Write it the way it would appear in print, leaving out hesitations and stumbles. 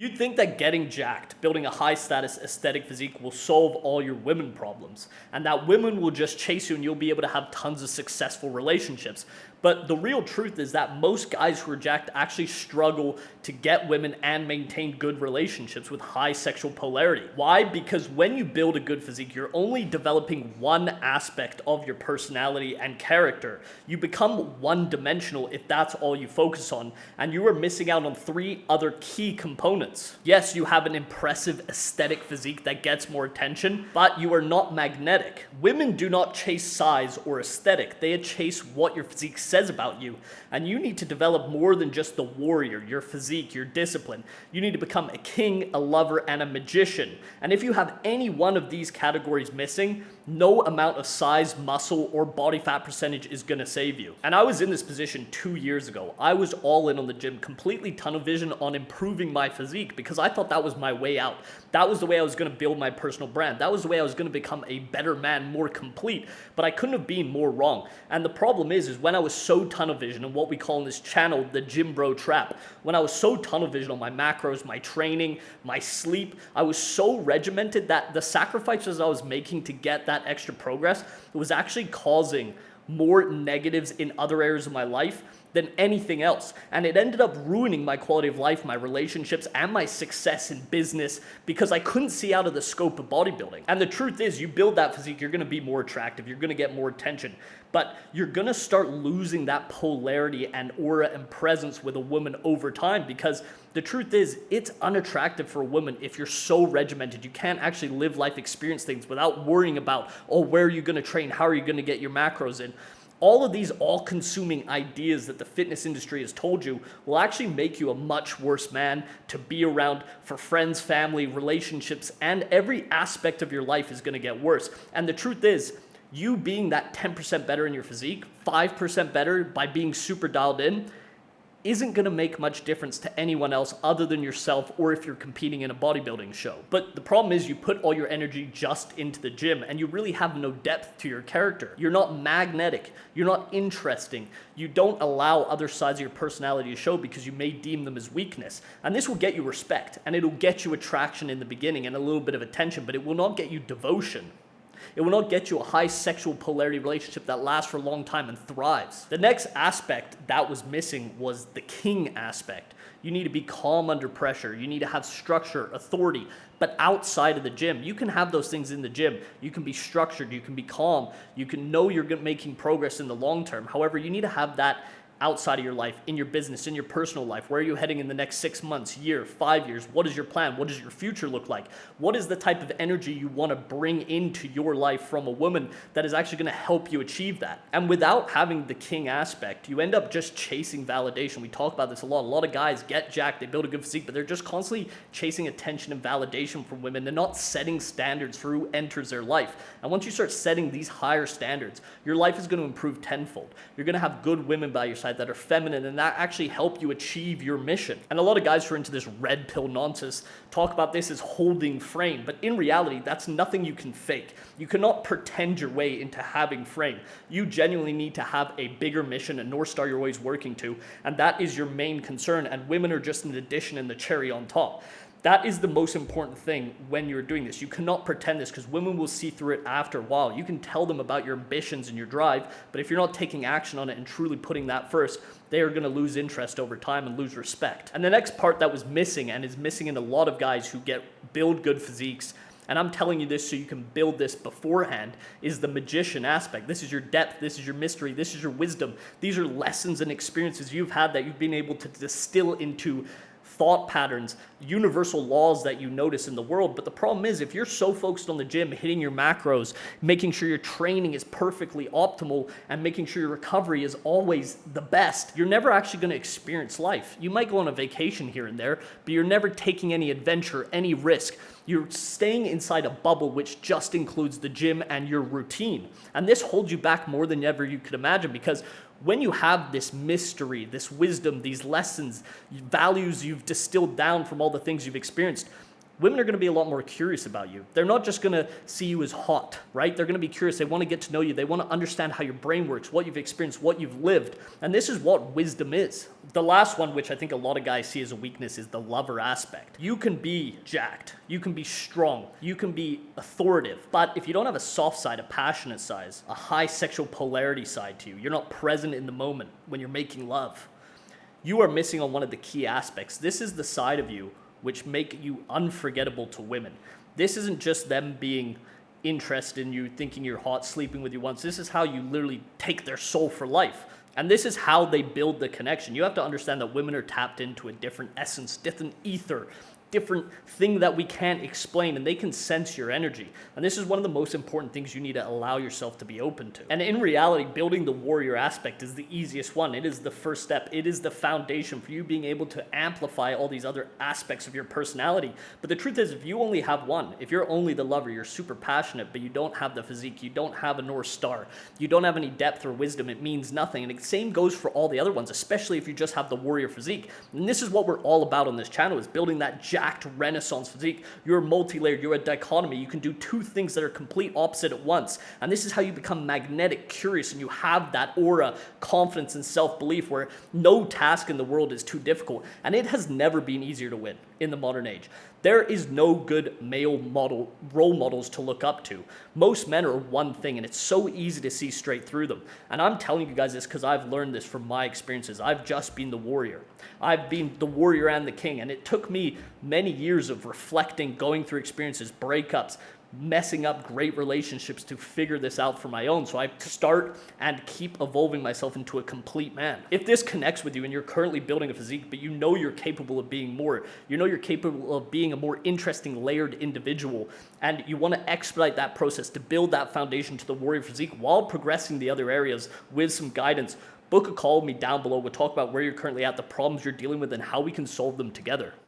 You'd think that getting jacked, building a high status aesthetic physique will solve all your women problems, and that women will just chase you and you'll be able to have tons of successful relationships. But the real truth is that most guys who are jacked actually struggle to get women and maintain good relationships with high sexual polarity. Why? Because when you build a good physique, you're only developing one aspect of your personality and character. You become one-dimensional if that's all you focus on, and you are missing out on three other key components. Yes, you have an impressive aesthetic physique that gets more attention, but you are not magnetic. Women do not chase size or aesthetic. They chase what your physique says about you. And you need to develop more than just the warrior, your physique, your discipline. You need to become a king, a lover, and a magician. And if you have any one of these categories missing, no amount of size, muscle, or body fat percentage is gonna save you. And I was in this position 2 years ago. I was all in on the gym, completely tunnel vision on improving my physique because I thought that was my way out. That was the way I was gonna build my personal brand. That was the way I was gonna become a better man, more complete. But I couldn't have been more wrong. And the problem is when I was so tunnel vision and what we call in this channel, the gym bro trap, when I was so tunnel vision on my macros, my training, my sleep, I was so regimented that the sacrifices I was making to get that extra progress was actually causing more negatives in other areas of my life than anything else. And it ended up ruining my quality of life, my relationships, and my success in business because I couldn't see out of the scope of bodybuilding. And the truth is, you build that physique, you're gonna be more attractive, you're gonna get more attention, but you're gonna start losing that polarity and aura and presence with a woman over time because the truth is, it's unattractive for a woman if you're so regimented. You can't actually live life, experience things without worrying about, oh, where are you gonna train? How are you gonna get your macros in? All of these all-consuming ideas that the fitness industry has told you will actually make you a much worse man to be around for friends, family, relationships, and every aspect of your life is gonna get worse. And the truth is, you being that 10% better in your physique, 5% better by being super dialed in, isn't going to make much difference to anyone else other than yourself or if you're competing in a bodybuilding show. But the problem is you put all your energy just into the gym and you really have no depth to your character. You're not magnetic. You're not interesting. You don't allow other sides of your personality to show because you may deem them as weakness. And this will get you respect and it'll get you attraction in the beginning and a little bit of attention, but it will not get you devotion. It will not get you a high sexual polarity relationship that lasts for a long time and thrives. The next aspect that was missing was the king aspect. You need to be calm under pressure. You need to have structure, authority, but outside of the gym. You can have those things in the gym. You can be structured, you can be calm, you can know you're making progress in the long term. However, you need to have that outside of your life, in your business, in your personal life. Where are you heading in the next 6 months, year, 5 years? What is your plan? What does your future look like? What is the type of energy you want to bring into your life from a woman that is actually going to help you achieve that? And without having the king aspect, you end up just chasing validation. We talk about this a lot. A lot of guys get jacked, they build a good physique, but they're just constantly chasing attention and validation from women. They're not setting standards for who enters their life. And once you start setting these higher standards, your life is going to improve tenfold. You're going to have good women by your side that are feminine and that actually help you achieve your mission. And a lot of guys who are into this red pill nonsense talk about this as holding frame, but in reality, that's nothing you can fake. You cannot pretend your way into having frame. You genuinely need to have a bigger mission, a North Star you're always working to, and that is your main concern, and women are just an addition and the cherry on top. That is the most important thing when you're doing this. You cannot pretend this because women will see through it after a while. You can tell them about your ambitions and your drive, but if you're not taking action on it and truly putting that first, they are going to lose interest over time and lose respect. And the next part that was missing and is missing in a lot of guys who build good physiques, and I'm telling you this so you can build this beforehand, is the magician aspect. This is your depth, this is your mystery, this is your wisdom. These are lessons and experiences you've had that you've been able to distill into thought patterns, universal laws that you notice in the world. But the problem is if you're so focused on the gym, hitting your macros, making sure your training is perfectly optimal and making sure your recovery is always the best, you're never actually going to experience life. You might go on a vacation here and there, but you're never taking any adventure, any risk. You're staying inside a bubble which just includes the gym and your routine. And this holds you back more than ever you could imagine because when you have this mystery, this wisdom, these lessons, values you've distilled down from all the things you've experienced, women are going to be a lot more curious about you. They're not just going to see you as hot, right? They're going to be curious. They want to get to know you. They want to understand how your brain works, what you've experienced, what you've lived. And this is what wisdom is. The last one, which I think a lot of guys see as a weakness, is the lover aspect. You can be jacked. You can be strong. You can be authoritative. But if you don't have a soft side, a passionate side, a high sexual polarity side to you, you're not present in the moment when you're making love, you are missing on one of the key aspects. This is the side of you which make you unforgettable to women. This isn't just them being interested in you, thinking you're hot, sleeping with you once. This is how you literally take their soul for life. And this is how they build the connection. You have to understand that women are tapped into a different essence, different ether, different thing that we can't explain, and they can sense your energy. And this is one of the most important things you need to allow yourself to be open to. And in reality, building the warrior aspect is the easiest one. It is the first step. It is the foundation for you being able to amplify all these other aspects of your personality. But the truth is, if you only have one, if you're only the lover, you're super passionate, but you don't have the physique, you don't have a North Star, you don't have any depth or wisdom, it means nothing. And the same goes for all the other ones, especially if you just have the warrior physique. And this is what we're all about on this channel, is building that jacked renaissance physique. You're multi-layered, you're a dichotomy. You can do two things that are complete opposite at once. And this is how you become magnetic, curious, and you have that aura, confidence, and self-belief where no task in the world is too difficult. And it has never been easier to win in the modern age. There is no good male model, role models to look up to. Most men are one thing, and it's so easy to see straight through them. And I'm telling you guys this because I've learned this from my experiences. I've just been the warrior. I've been the warrior and the king, and it took me many years of reflecting, going through experiences, breakups, messing up great relationships to figure this out for my own. So I start and keep evolving myself into a complete man. If this connects with you and you're currently building a physique, but you know you're capable of being more, you know you're capable of being a more interesting, layered individual, and you want to expedite that process to build that foundation to the warrior physique while progressing the other areas with some guidance, book a call with me down below. We'll talk about where you're currently at, the problems you're dealing with, and how we can solve them together.